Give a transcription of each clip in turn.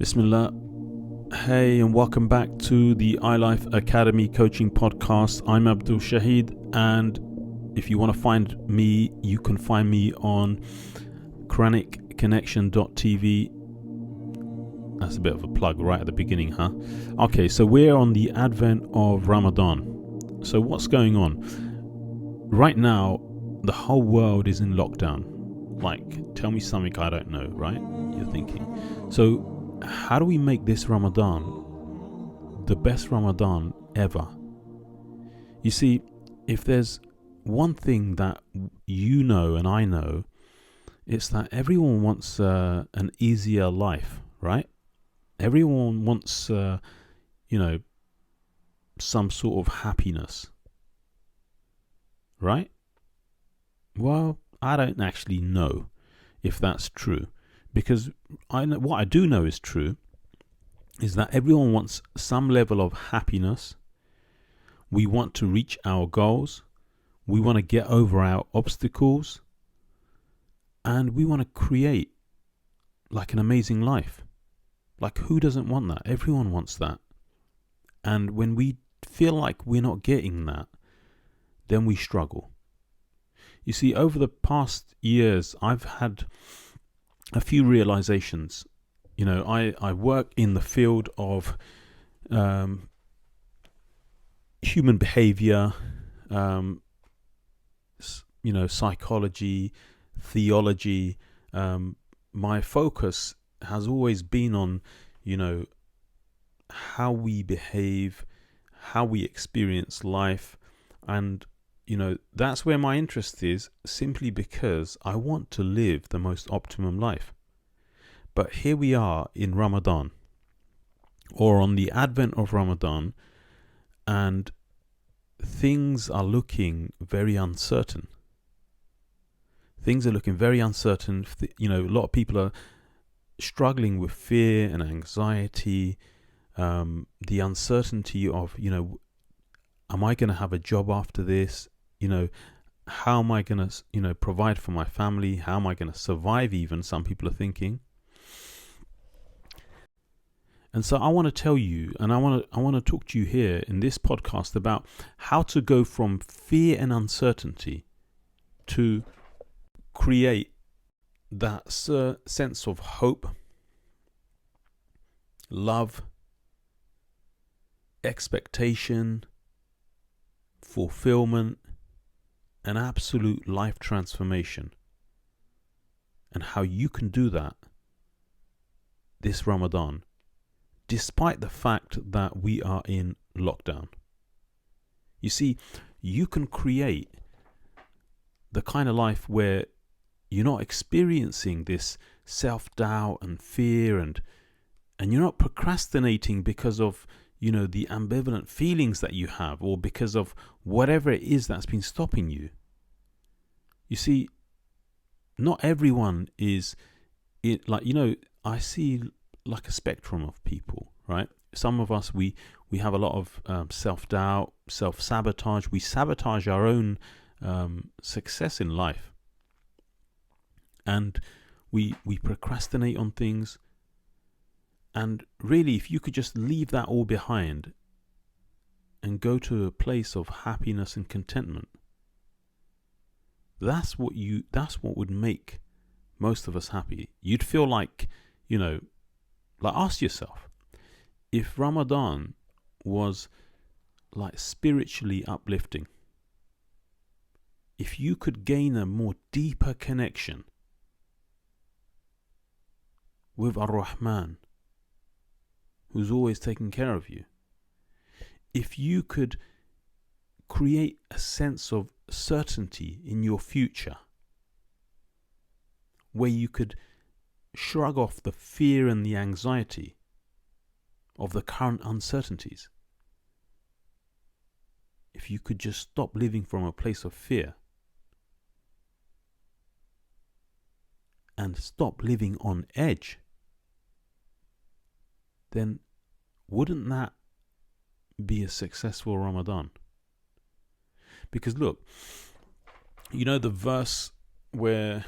Bismillah. Hey, and welcome back to the iLife Academy Coaching Podcast. I'm Abdul Shahid, and if you want to find me, you can find me on QuranicConnection.tv. That's a bit of a plug right at the beginning, huh? Okay, so we're on the advent of Ramadan. So what's going on? Right now, the whole world is in lockdown. Like, tell me something I don't know, right? You're thinking. So how do we make this Ramadan the best Ramadan ever? You see, if there's one thing that you know and I know, it's that everyone wants an easier life, right? Everyone wants, some sort of happiness, right? Well, I don't actually know if that's true, because what I do know is true is that everyone wants some level of happiness. We want to reach our goals. We want to get over our obstacles. And we want to create like an amazing life. Like, who doesn't want that? Everyone wants that. And when we feel like we're not getting that, then we struggle. You see, over the past years, I've had a few realizations. You know, I work in the field of human behavior, psychology, theology. My focus has always been on, how we behave, how we experience life. And, that's where my interest is, simply because I want to live the most optimum life. But here we are in Ramadan, or on the advent of Ramadan, and things are looking very uncertain. Things are looking very uncertain. A lot of people are struggling with fear and anxiety, the uncertainty of, am I going to have a job after this? How am I going to, provide for my family? How am I going to survive even? Some people are thinking. And so I want to tell you, and I want to talk to you here in this podcast about how to go from fear and uncertainty to create that sense of hope, love, expectation, fulfillment, and absolute life transformation. And how you can do that this Ramadan, despite the fact that we are in lockdown. You see, you can create the kind of life where you're not experiencing this self-doubt and fear, and you're not procrastinating because of, the ambivalent feelings that you have, or because of whatever it is that's been stopping you. You see, not everyone is I see like a spectrum of people, right? Some of us, we have a lot of self-doubt, self-sabotage. We sabotage our own success in life, and we procrastinate on things. And really, if you could just leave that all behind and go to a place of happiness and contentment, that's what would make most of us happy. You'd feel like, ask yourself, if Ramadan was like spiritually uplifting, if you could gain a more deeper connection with Ar-Rahman, who's always taking care of you, if you could create a sense of certainty in your future, where you could shrug off the fear and the anxiety of the current uncertainties, if you could just stop living from a place of fear and stop living on edge, then wouldn't that be a successful Ramadan? Because look, the verse where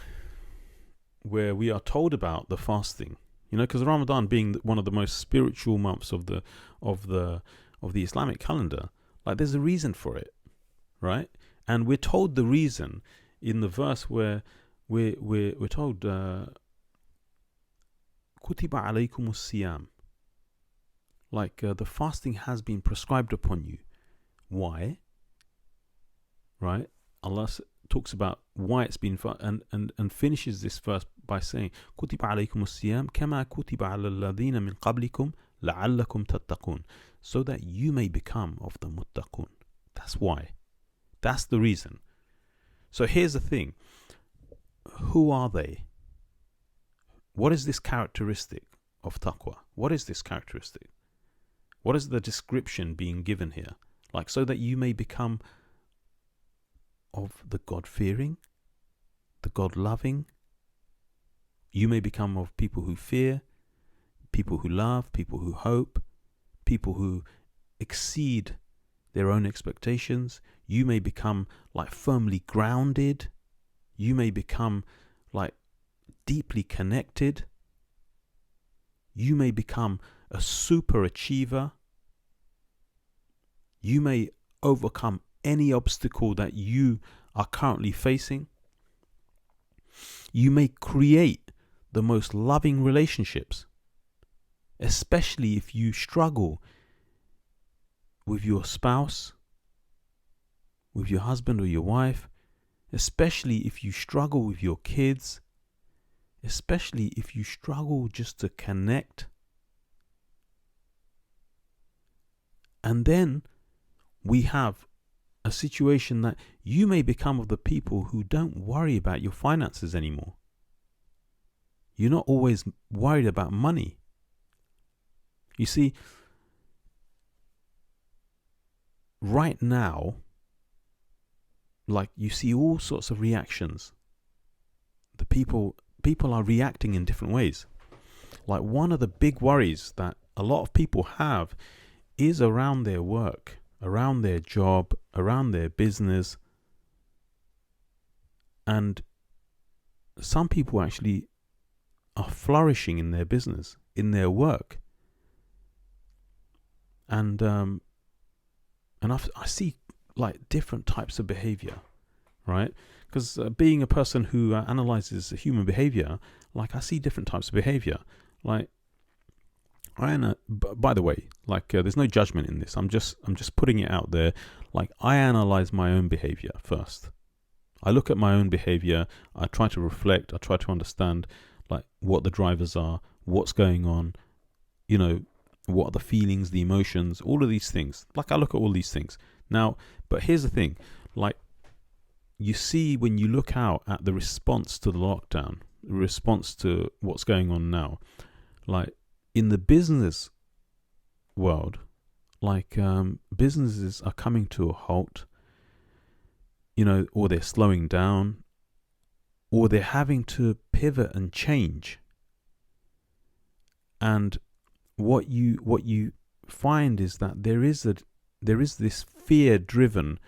we are told about the fasting, You know, because Ramadan being one of the most spiritual months of the of the of the Islamic calendar, like there's a reason for it, right? And we're told the reason in the verse where we're told kutiba alaykum siyam, like the fasting has been prescribed upon you. Why? Right? Allah talks about why it's been and finishes this verse by saying kutiba alaykum siyam kama kutiba ala alladhina min qablikum la'allakum tattaqun, so that you may become of the muttaqun. That's why. That's the reason. So here's the thing. Who are they? What is this characteristic of taqwa? What is this characteristic? What is the description being given here? Like, so that you may become of the God-fearing, the God-loving. You may become of people who fear, people who love, people who hope, people who exceed their own expectations. You may become like firmly grounded. You may become like deeply connected. You may become a super achiever. You may overcome any obstacle that you are currently facing. You may create the most loving relationships, especially if you struggle with your spouse, with your husband or your wife, especially if you struggle with your kids, especially if you struggle just to connect. And then we have a situation that you may become of the people who don't worry about your finances anymore. You're not always worried about money. You see, right now, like you see all sorts of reactions. The people are reacting in different ways. Like one of the big worries that a lot of people have is around their work, around their job, around their business. And some people actually are flourishing in their business, in their work. And I see like different types of behavior, right? Because being a person who analyzes human behavior, like I see different types of behavior. Like by the way, like there's no judgment in this. I'm just putting it out there. Like I analyze my own behavior first. I look at my own behavior. I try to reflect. I try to understand like what the drivers are, what's going on, you know, what are the feelings, the emotions, all of these things. Like I look at all these things. Now, but here's the thing, like you see when you look out at the response to the lockdown, the response to what's going on now, like in the business world, like businesses are coming to a halt, you know, or they're slowing down, or they're having to pivot and change. And what you find is that there is this fear-driven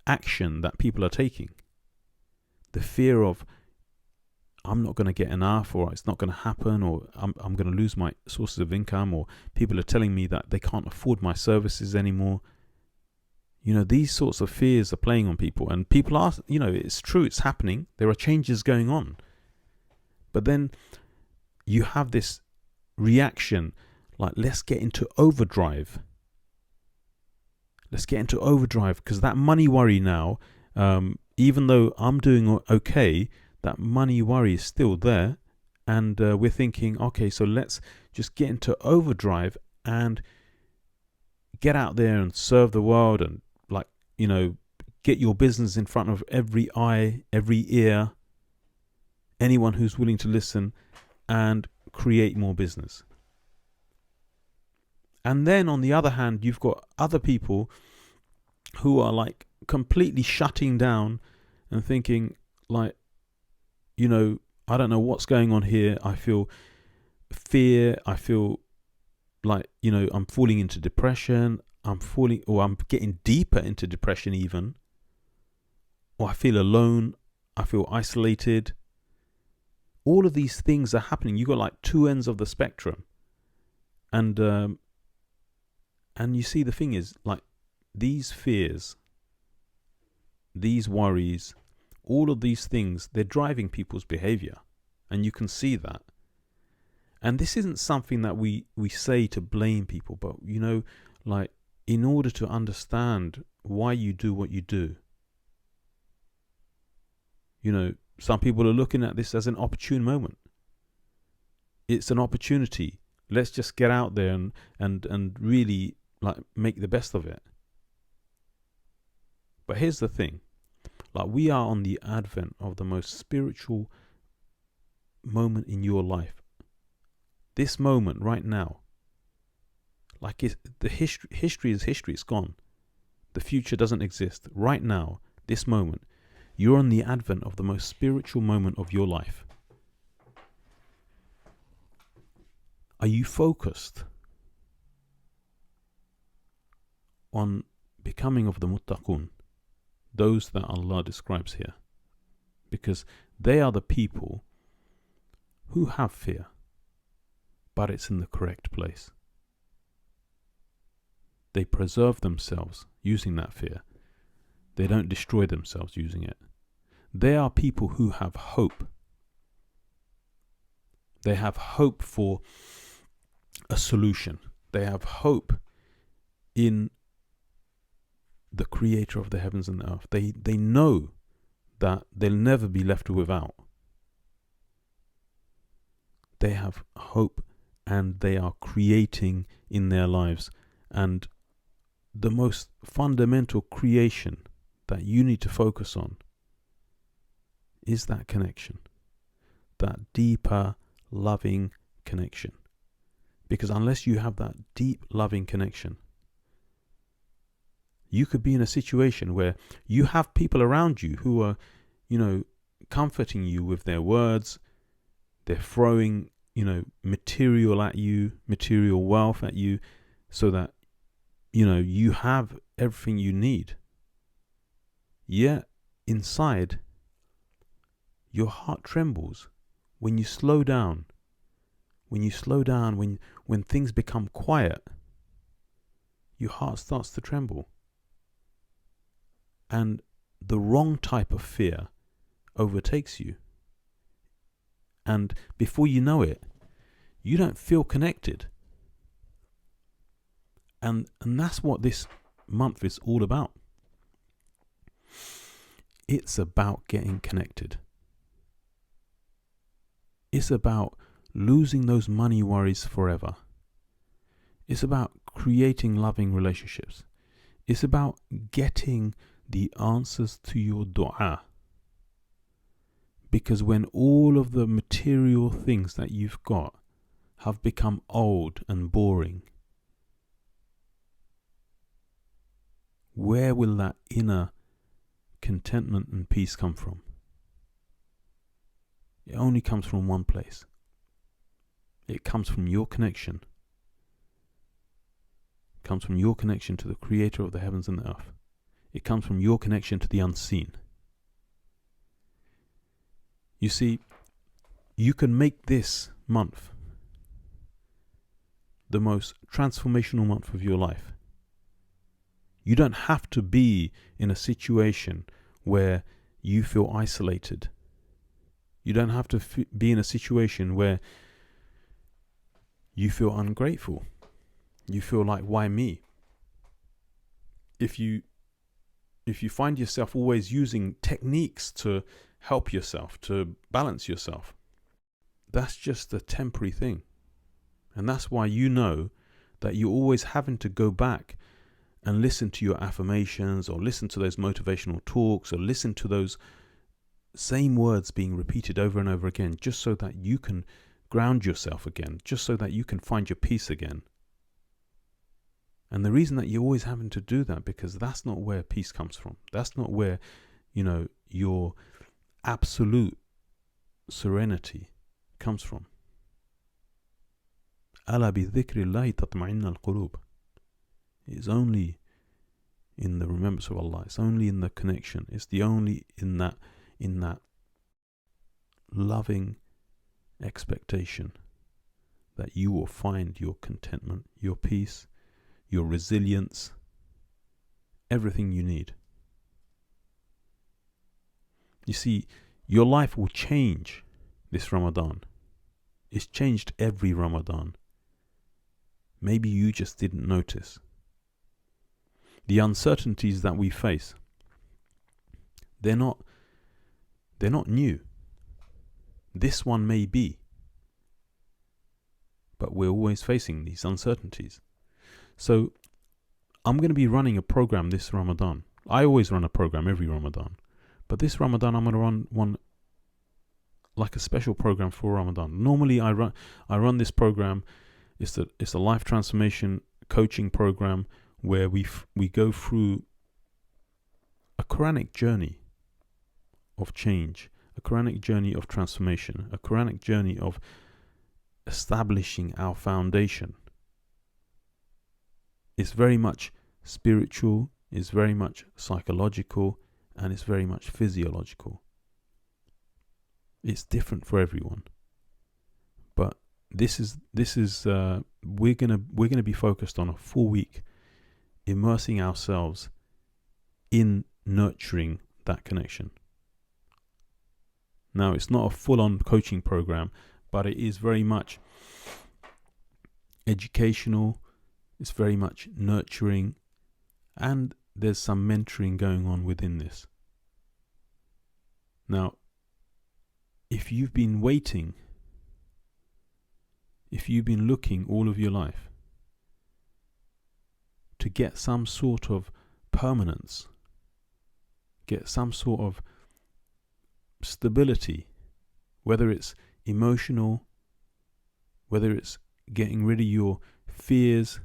action that people are taking. The fear of I'm not going to get enough, or it's not going to happen, or I'm going to lose my sources of income, or people are telling me that they can't afford my services anymore. You know, these sorts of fears are playing on people, and people are, you know, it's true, it's happening. There are changes going on. But then you have this reaction, like, let's get into overdrive. Let's get into overdrive, because that money worry now, even though I'm doing okay, that money worry is still there. And we're thinking, okay, so let's just get into overdrive and get out there and serve the world, and like, you know, get your business in front of every eye, every ear, anyone who's willing to listen, and create more business. And then on the other hand, you've got other people who are like completely shutting down and thinking like, you know, I don't know what's going on here. I feel fear. I feel like, you know, I'm falling into depression. I'm getting deeper into depression even. Or I feel alone. I feel isolated. all of these things are happening. You got like two ends of the spectrum, and you see, the thing is, like, these fears, these worries, all of these things, they're driving people's behavior, and you can see that. And this isn't something that we say to blame people, but like, in order to understand why you do what you do, some people are looking at this as an opportune moment. It's an opportunity. Let's just get out there and really, like, make the best of it. But here's the thing. Like, we are on the advent of the most spiritual moment in your life. This moment right now. Like, the history is history. It's gone. The future doesn't exist. Right now, this moment, you're on the advent of the most spiritual moment of your life. Are you focused on becoming of the muttaqun, those that Allah describes here? Because they are the people who have fear, but it's in the correct place. They preserve themselves using that fear. They don't destroy themselves using it. They are people who have hope. They have hope for a solution. They have hope in the creator of the heavens and the earth. They know that they'll never be left without. They have hope, and they are creating in their lives. And the most fundamental creation that you need to focus on is that connection, that deeper, loving connection. Because unless you have that deep, loving connection, you could be in a situation where you have people around you who are, comforting you with their words. They're throwing, material at you, material wealth at you, so that, you have everything you need. Yet inside, your heart trembles when you slow down. When things become quiet, your heart starts to tremble. And the wrong type of fear overtakes you. And before you know it, you don't feel connected. And that's what this month is all about. It's about getting connected. It's about losing those money worries forever. It's about creating loving relationships. It's about getting the answers to your dua. Because when all of the material things that you've got have become old and boring, where will that inner contentment and peace come from? It only comes from one place. It comes from your connection. It comes from your connection to the creator of the heavens and the earth. It comes from your connection to the unseen. You see, you can make this month the most transformational month of your life. You don't have to be in a situation where you feel isolated. You don't have to be in a situation where you feel ungrateful. You feel like, why me? If you find yourself always using techniques to help yourself, to balance yourself, that's just a temporary thing. And that's why you know that you're always having to go back and listen to your affirmations, or listen to those motivational talks, or listen to those same words being repeated over and over again, just so that you can ground yourself again, just so that you can find your peace again. And the reason that you're always having to do that, because that's not where peace comes from. That's not where, your absolute serenity comes from. ألا بذكر الله تطمئن القلوب. It's only in the remembrance of Allah. It's only in the connection. It's the only in that loving expectation that you will find your contentment, your peace, your resilience, everything you need. You see, your life will change this Ramadan. It's changed every Ramadan. Maybe you just didn't notice. The uncertainties that we face, they're not new. This one may be, but we're always facing these uncertainties. So I'm going to be running a program this Ramadan. I always run a program every Ramadan, but this Ramadan I'm going to run one like a special program for Ramadan. Normally I run this program. It's a life transformation coaching program where we go through a Quranic journey of change, a Quranic journey of transformation, a Quranic journey of establishing our foundation. It's very much spiritual, it's very much psychological, and it's very much physiological. It's different for everyone. But this is we're gonna be focused on a full week immersing ourselves in nurturing that connection. Now, it's not a full-on coaching program, but it is very much educational, it's very much nurturing, and there's some mentoring going on within this. Now, if you've been waiting, if you've been looking all of your life to get some sort of permanence, get some sort of stability, whether it's emotional, whether it's getting rid of your fears,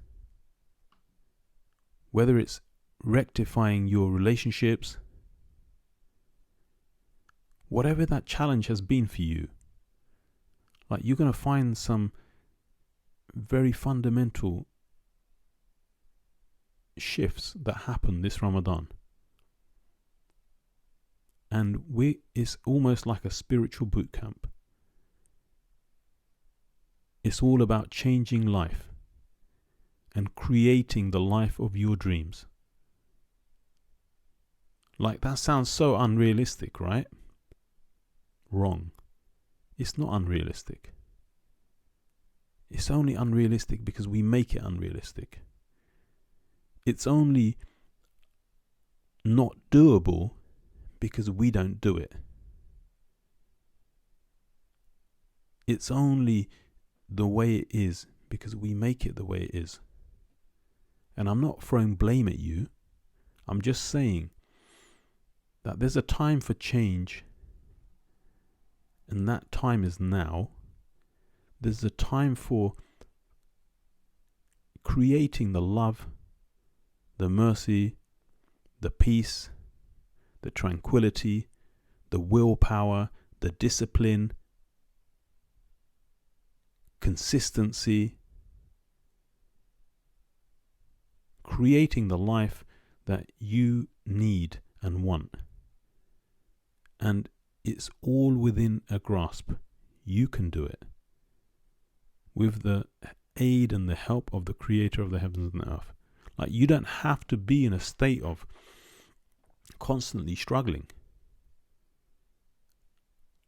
whether it's rectifying your relationships, whatever that challenge has been for you, like you're going to find some very fundamental shifts that happen this Ramadan. And it's almost like a spiritual boot camp. It's all about changing life and creating the life of your dreams. Like, that sounds so unrealistic, right? Wrong. It's not unrealistic. It's only unrealistic because we make it unrealistic. It's only not doable because we don't do it. It's only the way it is because we make it the way it is. And I'm not throwing blame at you. I'm just saying that there's a time for change, and that time is now. There's a time for creating the love, the mercy, the peace, the tranquility, the willpower, the discipline, consistency, creating the life that you need and want. And it's all within a grasp. You can do it with the aid and the help of the Creator of the heavens and the earth. Like, you don't have to be in a state of constantly struggling.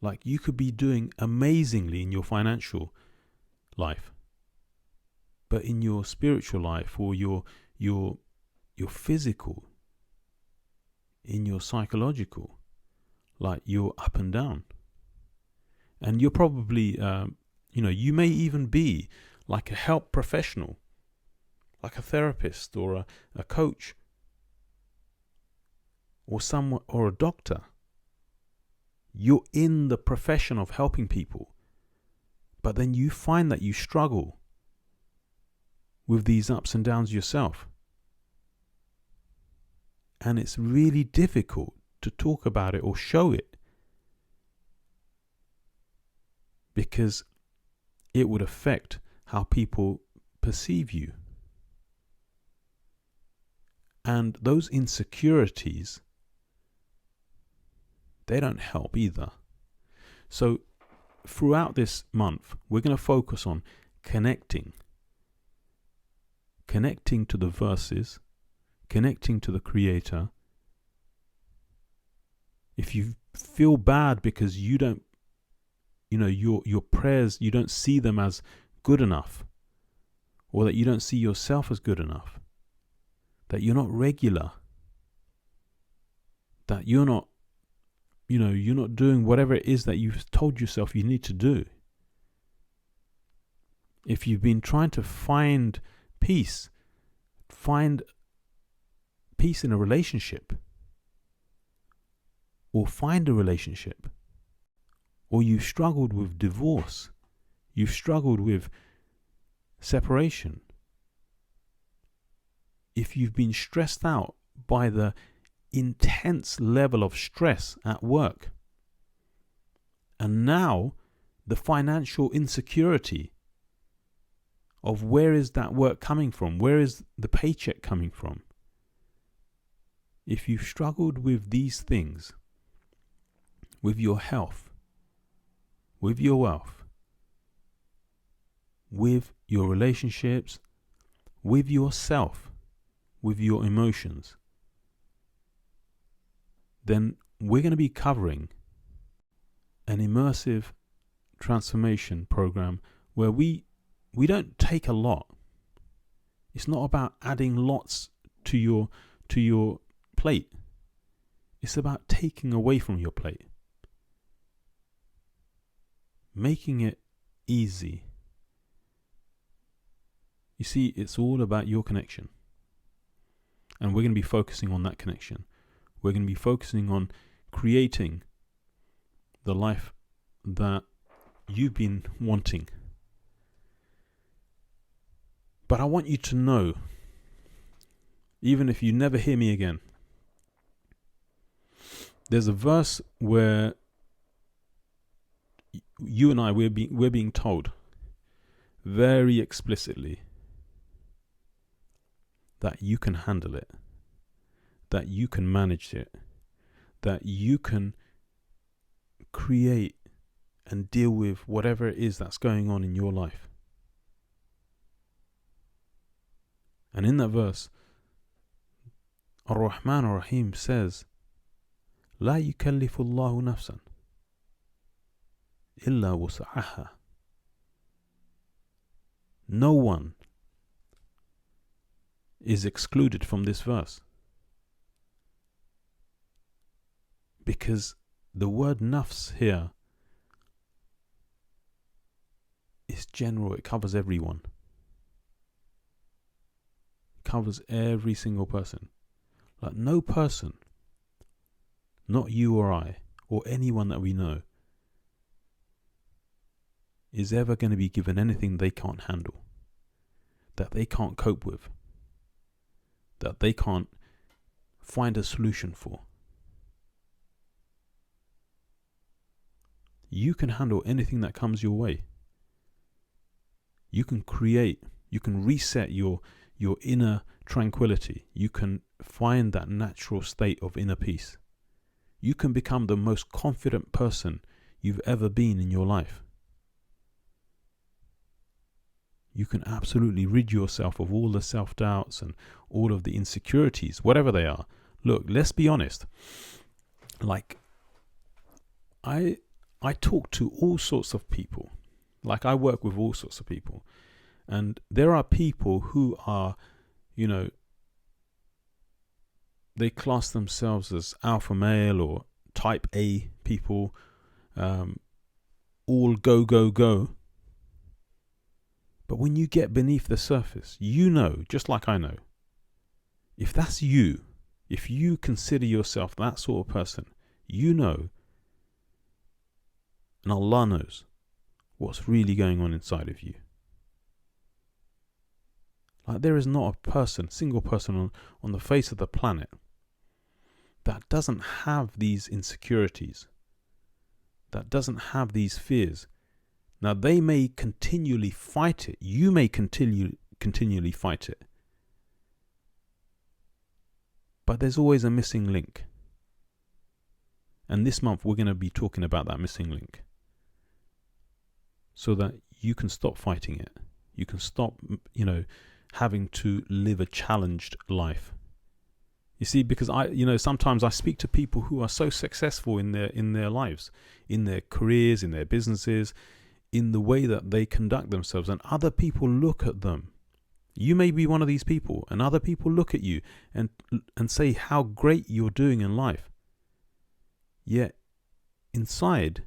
Like, you could be doing amazingly in your financial life, but in your spiritual life or your physical, in your psychological, like, you're up and down. And you're probably you may even be like a help professional, like a therapist or a coach or someone or a doctor. You're in the profession of helping people, but then you find that you struggle with these ups and downs yourself. And it's really difficult to talk about it or show it, because it would affect how people perceive you. And those insecurities, they don't help either. So throughout this month, we're going to focus on connecting to the verses, connecting to the Creator. If you feel bad because you don't, your prayers, you don't see them as good enough, or that you don't see yourself as good enough, that you're not regular, that you're not doing whatever it is that you've told yourself you need to do. If you've been trying to find peace in a relationship, or find a relationship, or you've struggled with divorce, you've struggled with separation, if you've been stressed out by the intense level of stress at work, and now the financial insecurity of where is that work coming from, where is the paycheck coming from, if you've struggled with these things, with your health, with your wealth, with your relationships, with yourself, with your emotions, then we're going to be covering an immersive transformation program where we don't take a lot. It's not about adding lots to your plate. It's about taking away from your plate, making it easy. You see, it's all about your connection, and we're going to be focusing on that connection. We're going to be focusing on creating the life that you've been wanting. But I want you to know, even if you never hear me again, there's a verse where you and I, we're being told very explicitly that you can handle it, that you can manage it, that you can create and deal with whatever it is that's going on in your life. And in that verse, Ar-Rahman Ar-Rahim says, لا يكلف الله نفسا إلا وسعها. No one is excluded from this verse, because the word nafs here is general. It covers everyone. It covers every single person. Like no person, not you or I, or anyone that we know, is ever going to be given anything they can't handle, that they can't cope with, that they can't find a solution for. You can handle anything that comes your way. You can create, you can reset your inner tranquility. You can find that natural state of inner peace. You can become the most confident person you've ever been in your life. You can absolutely rid yourself of all the self-doubts and all of the insecurities, whatever they are. Look, let's be honest. Like, I talk to all sorts of people. Like, I work with all sorts of people. And there are people who are, they class themselves as alpha male or type A people, all go, go, go. But when you get beneath the surface, just like I know, if that's you, if you consider yourself that sort of person, and Allah knows what's really going on inside of you. Like, there is not a single person on the face of the planet that doesn't have these insecurities, that doesn't have these fears. Now, they may continually fight it. You may continually fight it. But there's always a missing link. And this month, we're going to be talking about that missing link. so that you can stop fighting it. You can stop, having to live a challenged life. You see, because sometimes I speak to people who are so successful in their lives, in their careers, in their businesses, in the way that they conduct themselves, and other people look at them. You may be one of these people, and other people look at you and say how great you're doing in life. Yet inside,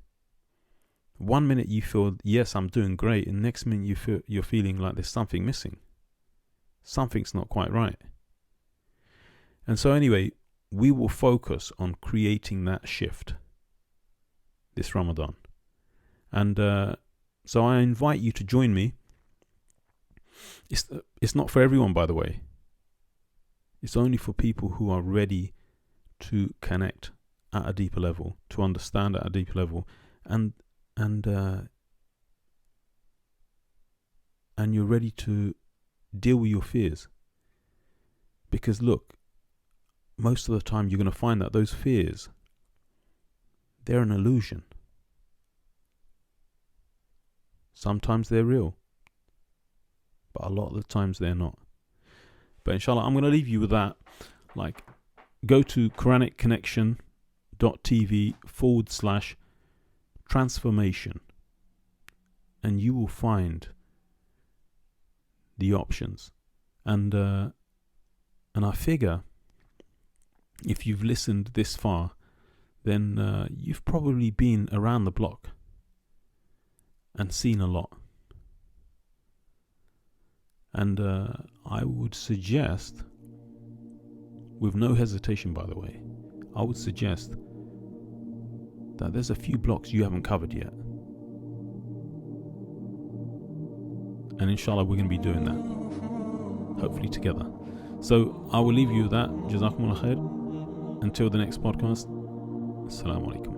one minute you feel, yes, I'm doing great, and next minute you're feeling like there's something missing. Something's not quite right. And so anyway, we will focus on creating that shift this Ramadan. And so I invite you to join me. It's not for everyone, by the way. It's only for people who are ready to connect at a deeper level, to understand at a deeper level, and you're ready to deal with your fears. Because look, most of the time you're going to find that those fears, they're an illusion. Sometimes they're real, but a lot of the times they're not. But inshallah, I'm going to leave you with that. Like, go to QuranicConnection.tv/transformation, and you will find the options. And I figure if you've listened this far, then you've probably been around the block and seen a lot. And I would suggest, with no hesitation by the way, I would suggest that there's a few blocks you haven't covered yet. And inshallah we're going to be doing that, hopefully together. So I will leave you with that. Jazakumullah khair. Until the next podcast. Assalamu alaikum.